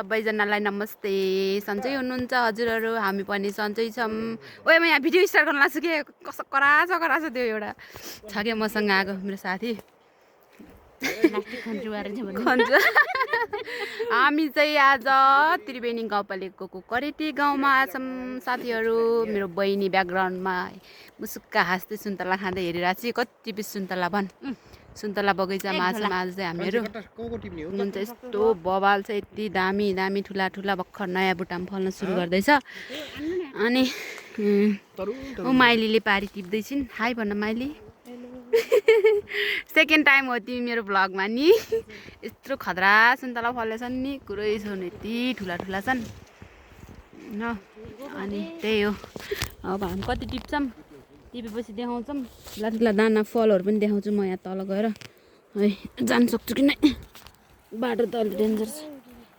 सबैजनालाई नमस्ते। सन्चै हुनुहुन्छ हजुरहरू? हामी पनि सन्चै छौँ। ओए म यहाँ भिडियो स्टार्ट गर्न लाग्छु के कसो कराछ त्यो एउटा छ क्या मसँग आएको मेरो साथी खन्जु। हामी चाहिँ आज त्रिवेणी गाउँपालिकाको करेटी गाउँमा छौँ साथीहरू। मेरो बहिनी ब्याकग्राउन्डमा मुसुक्क हाँस्दै सुन्तला खाँदै हेरिरहेको छु। कति पिस सुन्तला भन्। सुन्तला बगैँचामा छौँ आज चाहिँ हामीहरू। हुन्छ यस्तो बबाल छ, यति दामी दामी ठुला ठुला भर्खर नयाँ बुट्टामा फल्न सुरु गर्दैछ। अनि माइलीले पारी टिप्दैछिन्। हाई भन्न माइली। सेकेन्ड टाइम हो तिमी मेरो भ्लगमा नि। यत्रो खतरा सुन्तला फलेछन् नि, कुरै छन्, यति ठुला ठुला छन् न। अनि त्यही हो, अब हामी कति टिप्छौँ, टिपेपछि देखाउँछौँ। ठुला ठुला दाना फलहरू पनि देखाउँछु म यहाँ तल गएर। है जान सक्छु कि नै, बाटो त अलि डेन्जर छ।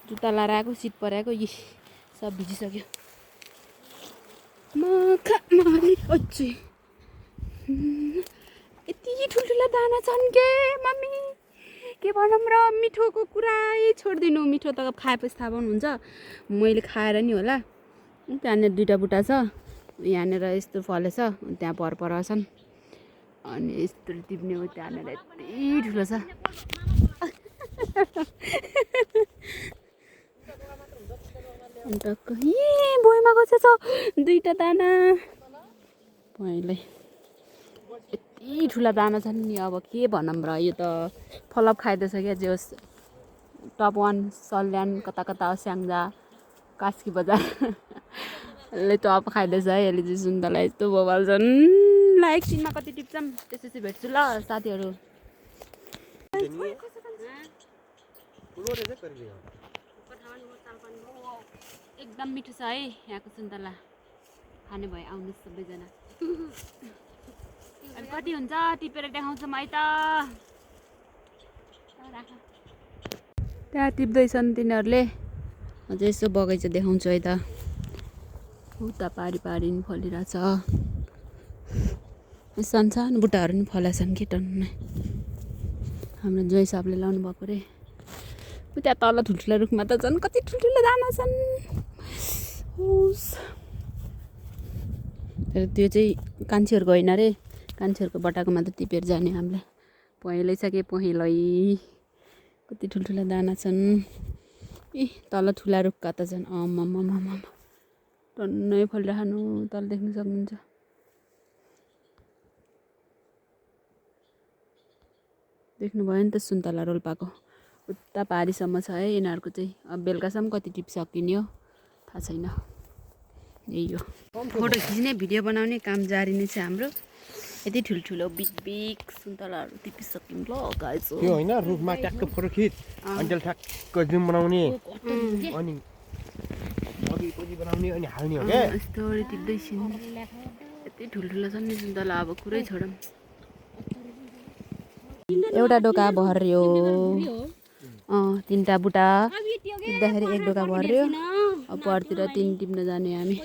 जुत्ता लाएर आएको, सिट पराएको, यी सब भिजिसक्यो। यति ठुल्ठुला दाना छन् के मम्मी, के भनौँ र। मिठोको कुरै छोडिदिनु, मिठो त खाएपछि थाहा पाउनुहुन्छ। मैले खाएर नि होला। त्यहाँनिर दुईवटा बुट्टा छ, यहाँनिर यस्तो फलेछ, त्यहाँ पर छन्। अनि यस्तो टिप्ने हो, त्यहाँनिर यति ठुलो छ। अन्त कहीँ बोइमा गएछ दुईवटा दाना पहिल्यै। यति ठुला दाना छन् नि, अब के भनौँ र। यो त फलअप खाइदिएछ क्या। जे होस्, टप 1 सल्यान कता कता स्याङ्जा कास्की बजार यसले टप खाइदिएछ है। यसले चाहिँ सुन्तला यस्तो बबाल छन्। लाइक सिनमा कति टिप्छौँ, त्यसपछि भेट्छु ल साथीहरू। एकदम मिठो छ है यहाँको सुन्तला। खाने भयो आउनुहोस् सबैजना। अनि कति हुन्छ टिपेर देखाउँछु म है त। त्यहाँ टिप्दैछन् तिनीहरूले। अझै यसो बगैँचा देखाउँछु है त। उता पारी पारी नि फलिरहेछ। सानसानो बुट्टाहरू नि फलेछन् कि टन्नै। हाम्रो जोइ साहबले लाउनु भएको रे। त्यहाँ तल ठुल्ठुला रुखमा त झन् कति ठुल्ठुलो दाना छन्। तर त्यो चाहिँ कान्छीहरूको होइन रे, कान्छीहरूको बटाकोमा त टिपेर जाने हामीले। पहेँलै छ कि पहेँलै, कति ठुल्ठुला दाना छन्। ए तल ठुला रुखका त झन् आम्मामामा टन्नै फलिरहनु, तल देख्न सक्नुहुन्छ। देख्नुभयो नि त सुन्तला रोल्पाको उता पारीसम्म छ है यिनीहरूको चाहिँ। अब बेलुकासम्म कति टिप सकिने हो थाहा छैन। यही हो, फोटो खिच्ने भिडियो बनाउने काम जारी नै छ हाम्रो। यति ठुल्ठुलो बिग बिग सुन्तलाहरू टिपिसक्यौँ ल गाइस। त्यो होइन, रुखमा ट्याक्क फोटो खिच, अनि ठ्याक्क जुम बनाउने, अनि अघि बनाउने, अनि हाल्ने हो क्या। यस्तो टिप्दैछन्, यति ठुल्ठुलो छन् नि सुन्तला, अब कुरै छोडौँ। एउटा डोका भर्यो, 3टा बुट्टा टिप्दाखेरि 1 डोका भर्यो। अब परतिर 3 टिप्न जाने हामी।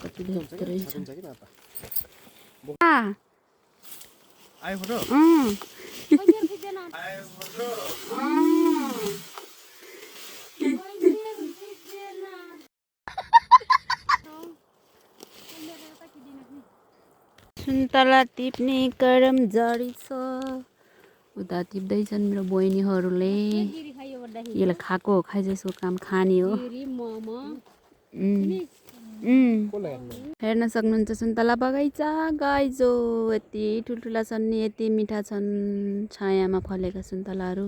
कति धेरै रहेछ। आयो फोटो। सुन्तला टिप्ने क्रम जारी छ। उता टिप्दैछन् मेरो बहिनीहरूले। यसले खाएको खाइजसको काम खाने हो। हेर्न सक्नुहुन्छ सुन्तला बगैँचा गाइजो। यति ठुल्ठुला छन् नि, यति मिठा छन् छायामा फलेका सुन्तलाहरू।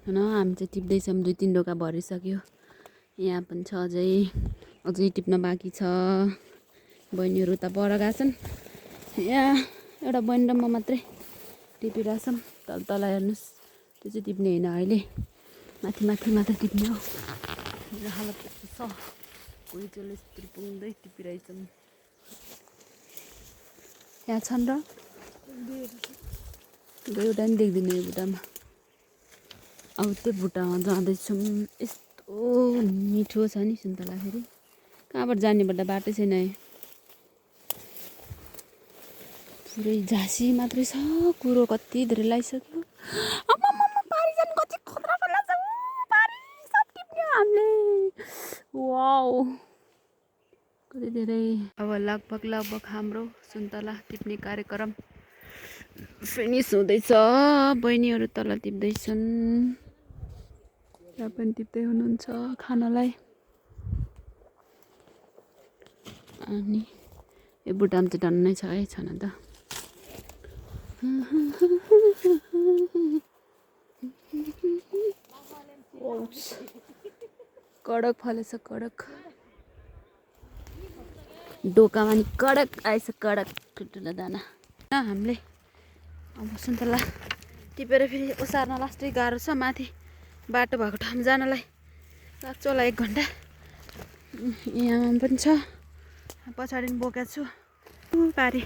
होइन, हामी चाहिँ टिप्दैछौँ, 2-3 डोका भरिसक्यो। यहाँ पनि छ, अझै टिप्न बाँकी छ। बहिनीहरू उता पर गएको छन्। यहाँ एउटा बहिनी र म मात्रै टिपिरहेछौँ। तल हेर्नुहोस्, त्यो चाहिँ टिप्ने होइन अहिले, माथि माथि टिप्ने हो। मेरो हालत यस्तो छ, कोही चोले यस्तो पुङ्दै टिपिरहेछौँ। यहाँ छन् र एउटा नि देख्दिनँ यो बुट्टामा। अब त्यो बुट्टामा जाँदैछौँ। यस्तो मिठो छ नि सुन्तला। फेरि कहाँबाट जानेबाट बाटै छैन। पुरै झाँसी मात्रै छ, कुरो कति धेरै लगाइसक्यो। पारी झन् कति खतरा फलेछ पारी। धेरै। अब लगभग हाम्रो सुन्तला टिप्ने कार्यक्रम फिनिस हुँदैछ। बहिनीहरू तल टिप्दैछन्, यहाँ पनि टिप्दै हुनुहुन्छ खानालाई। अनि यो बुटाम चाहिँ डन्नै छ है, छन त। कडक फलेछ, कडक डोकामा नि कडक आएछ, कडक ठुल्ठुलो दाना। हामीले अब सुन्तला टिपेर फेरि ओसार्न लास्टै गाह्रो छ। माथि बाटो भएको ठाउँमा जानलाई लाग्छ होला 1 घन्टा। यहाँ पनि छ, पछाडि पनि बोकेको छु पारी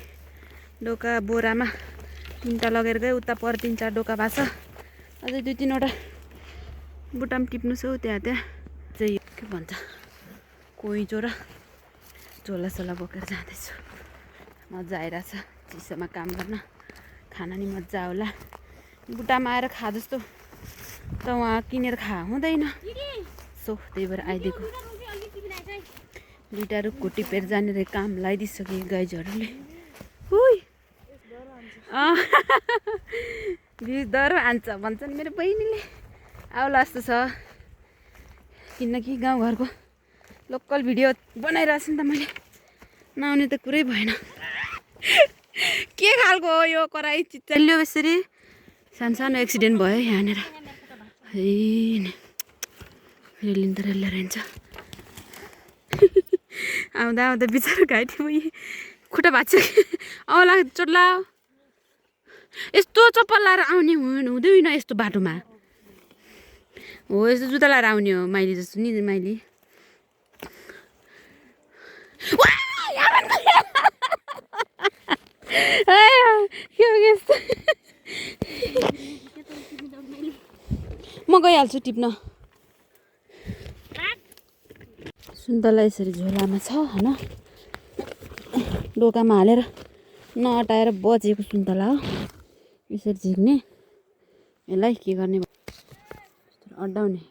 डोका बोरामा 3टा लगेर गएँ। उता पर 3-4 डोका भएको छ, अझै 2-3वटा बुटाम टिप्नु छ। त्यहाँ चाहिँ के भन्छ कोइँचो र झोलासोला बोकेर जाँदैछु। मजा आइरहेछ चिसोमा काम गर्न, खाना नि मजा आउला। बुटामा आएर खा जस्तो त उहाँ किनेर खा हुँदैन, सो त्यही भएर आइदिएको। 2टा रुखको टिपेर जाने काम लगाइदिइसके गाईजहरूले। भ्यू डर हान्छ भन्छन् मेरो बहिनीले। आउला जस्तो छ, किनकि गाउँघरको लोकल भिडियो बनाइरहेको छु नि त मैले। नआउने त कुरै भएन। के खालको हो यो कराई चिच्चाल्यो यसरी। सानो एक्सिडेन्ट भयो यहाँनिर। रेलिङ त रेलले रहन्छ। आउँदा आउँदा बिचरा घाइते भयो, खुट्टा भाँच्यो। औला चोट्ला, यस्तो चप्पल लाएर आउने हुँदैन यस्तो बाटोमा। हो यस्तो जुत्ता लाएर आउने हो माइली जस्तो नि। माइली म गइहाल्छु टिप्न। सुन्तला यसरी झोलामा छ होइन, डोकामा हालेर नअटाएर बजेको सुन्तला हो। यसरी झिक्ने, यसलाई के गर्ने अड्डाउने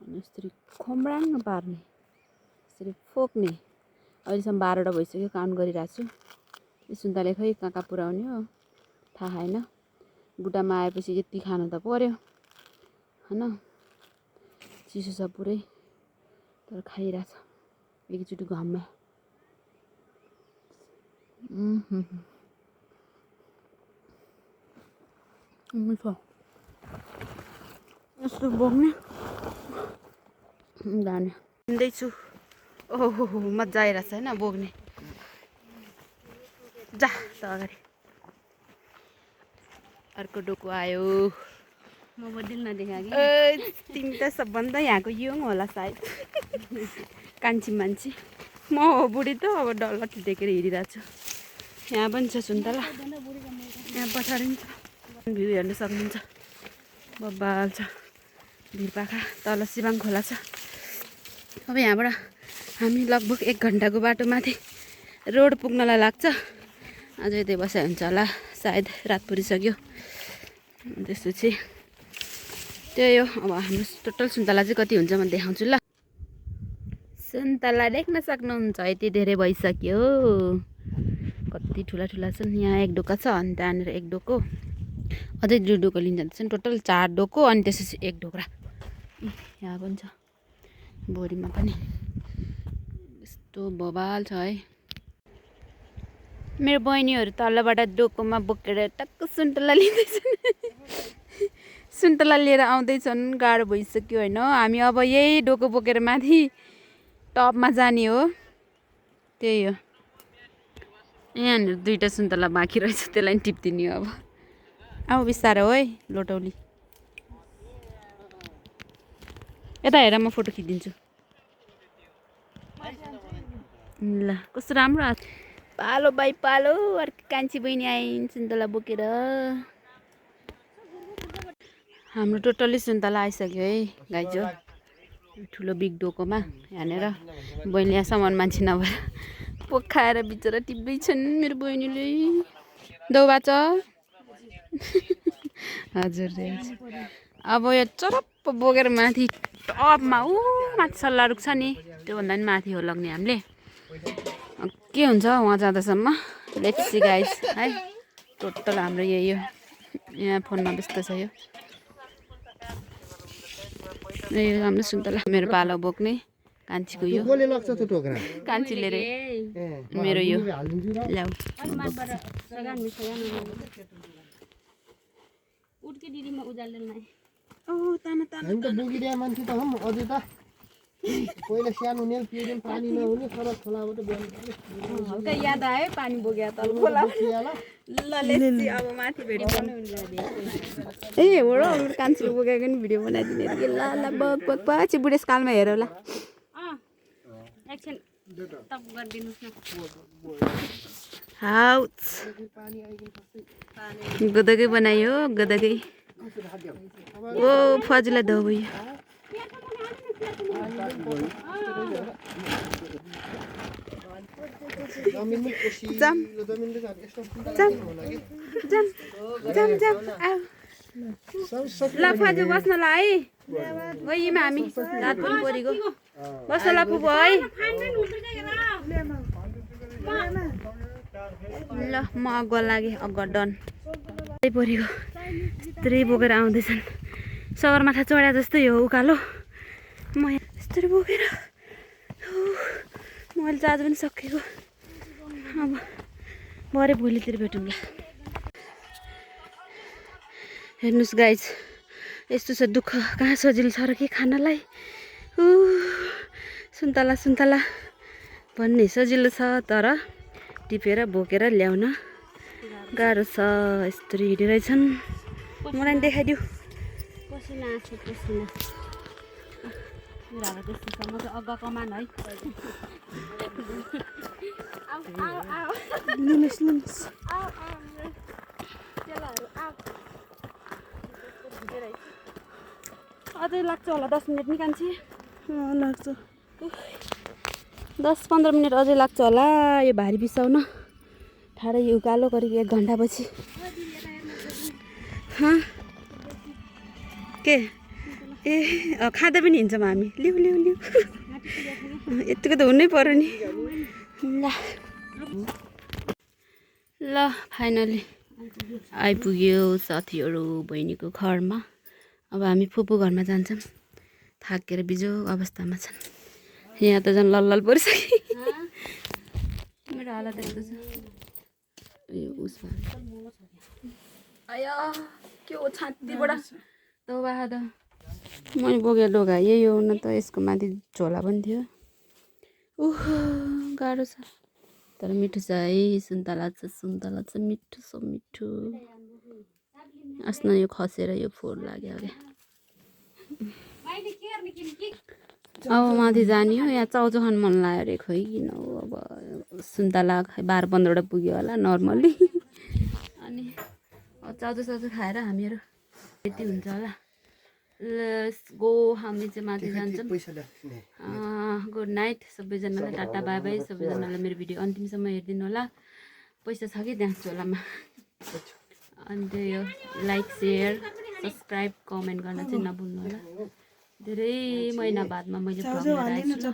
अनि यसरी खोम्राङ पार्ने, यसरी फोक्ने। अहिलेसम्म 12वटा भइसक्यो, काउन्ट गरिरहेको छु। यो सुन्तले खै कहाँ कहाँ पुऱ्याउने हो थाहा छैन। बुटामा आएपछि यति खानु त पर्यो होइन, चिसो छ पुरै तर खाइरहेछ एकचोटि घाममा। मिठो यस्तो बोक्ने जाने हिँड्दैछु। ओहो मजा आइरहेछ होइन बोक्ने। जा त अगाडि अर्को डोको आयो। म बदिल नदेखा कि तिमी त सबभन्दा यहाँको यङ होला सायद, कान्छी मान्छे। म हो बुढी त अब डल्लटी टेकेर हिँडिरहेको छु। यहाँ पनि छ सुन्तला, यहाँ पछाडि पनि छ। भ्यू हेर्न सक्नुहुन्छ, बब्बाल छ भिरपाखा। तल सिबाङ खोला छ। अब यहाँबाट हामी लगभग 1 घन्टाको बाटो माथि रोड पुग्नलाई लाग्छ। अझै त्यही बसाइ हुन्छ होला सायद, रात पुरिसक्यो। त्यसपछि त्यही हो। अब हाम्रो टोटल सुन्तला चाहिँ कति हुन्छ म देखाउँछु ल। सुन्तला देख्न सक्नुहुन्छ यति धेरै भइसक्यो। कति ठुला ठुला छन्। यहाँ 1 डोका छ अनि त्यहाँनिर 1 डोको, अझै 2 डोको लिन्छ छन्। टोटल 4 डोको अनि त्यसपछि 1 ढोक्रा। यहाँ पनि छ, बोरीमा पनि यस्तो बबाल छ है। मेरो बहिनीहरू तलबाट डोकोमा बोकेर टक्क सुन्तला लिँदैछन्। सुन्तला लिएर आउँदैछन्, गाह्रो भइसक्यो होइन। हामी अब यही डोको बोकेर माथि टपमा जाने हो, त्यही हो। यहाँनिर 2टा सुन्तला बाँकी रहेछ, त्यसलाई टिप्दिने हो अब। अब बिस्तारो है लोटौली। यता हेर म फोटो खिचिदिन्छु ल। कस्तो राम्रो पालो बाई पालो अर्को कान्छी बहिनी आइन् सुन्तला बोकेर। हाम्रो टोटल्ली सुन्तला आइसक्यो है गाइजो, ठुलो बिग डोकोमा। यहाँनिर बहिनी यहाँसम्म मान्छे नभएर पोखाएर बिचरा टिप्दैछन् मेरो बहिनीले। दौबा छ हजुर। अब यो चरप्प बोकेर माथि टपमा, माथि सल्लाह रुख छ नि, त्योभन्दा पनि माथि हो लग्ने हामीले। के हुन्छ उहाँ जाँदासम्म लेट्स सी गाइस है। टोटल हाम्रो यही हो, यहाँ फोनमा व्यस्त छ यो हाम्रो सुन्तला। मेरो पालो बोक्ने कान्छीको यो कसले लग्छ त्यो टोक्रा कान्छीले रे मेरो यो ल्याऊ हामी त बुगिदिया मान्छे त हौँ अझै त पहिला सानो नेल पिएन पानी नहुने तर खोलाबाट हल्का याद आयो पानी बोक्या तल खोला ल लेट्सी अब माथि भेट्यो ए हो र मेरो कान्छीले बोकेको नि भिडियो बनाइदिने अरे ल ल बक बक पछि बुढेसकालमा हेर ल एकछिन टप गरिदिनुस् न हाउच गदकै बनायो गदकै ओ फजुला दबाई जम जम जम जम आऊ ल फजु बस्न ल है गइमा हामी रात पनि परेको बस्न ल पुगो है ल म अग्ग लागे अग्ग डन परेको यत्रै बोकेर आउँदैछन् सगरमाथा चढा जस्तै हो उकालो म यस्तरी बोकेर मैले चाहिँ आज पनि सकेको अब भरे भोलितिर भेटौँला हेर्नुहोस् गाइज यस्तो छ दुःख कहाँ सजिलो छ र के खानलाई सुन्तला सुन्तला भन्ने सजिलो छ तर टिपेर बोकेर ल्याउन गाह्रो छ यस्तरी हिँडिरहेछन् मलाई देखाइदिउ पसिना आछ पसिना मेरो त्यस्तो छ म चाहिँ अग्ग कमान है लिनुहोस् लिनुहोस् अझै लाग्छ होला 10 मिनट नि कान्छी लाग्छ 10-15 मिनट अझै लाग्छ होला यो भारी बिसाउन ठाडै उकालो गरी 1 घन्टापछि के ए खाँदै पनि हिँड्छौँ हामी लिउ लिउ लिउ यतिको त हुनै पर्यो नि ल फाइनली आइपुग्यो साथीहरू बहिनीको घरमा अब हामी फुपू घरमा जान्छौँ थाकेर बिजोग अवस्थामा छन् यहाँ त झन् लल्लल परिसक्यो मेरो हालत यस्तो छ आया के हो छातीबाट दौबा द मैले बोकेर डोगा यही हो न त यसको माथि झोला पनि थियो गाह्रो छ तर मिठो छ है सुन्तला छ मिठो छ मिठो अस्न यो खसेर यो फोहोर लाग्यो अरे अब माथि जाने हो यहाँ चाउचाउ खानु मन लाग्यो अरे खोइ किन हो अब सुन्तला 12-15वटा पुग्यो होला नर्मली अनि चाउचाउ खाएर हामीहरू यति हुन्छ होला लेट्स गो हामी चाहिँ माथि जान्छौँ गुड नाइट सबैजनालाई टाटा बाई बाई सबैजनालाई मेरो भिडियो अन्तिमसम्म हेरिदिनु होला पैसा छ कि त्यहाँ झोलामा अन्त यो लाइक सेयर सब्सक्राइब कमेन्ट गर्न चाहिँ नभुल्नु होला धेरै महिना बादमा मैले भ्लग बनाएको छु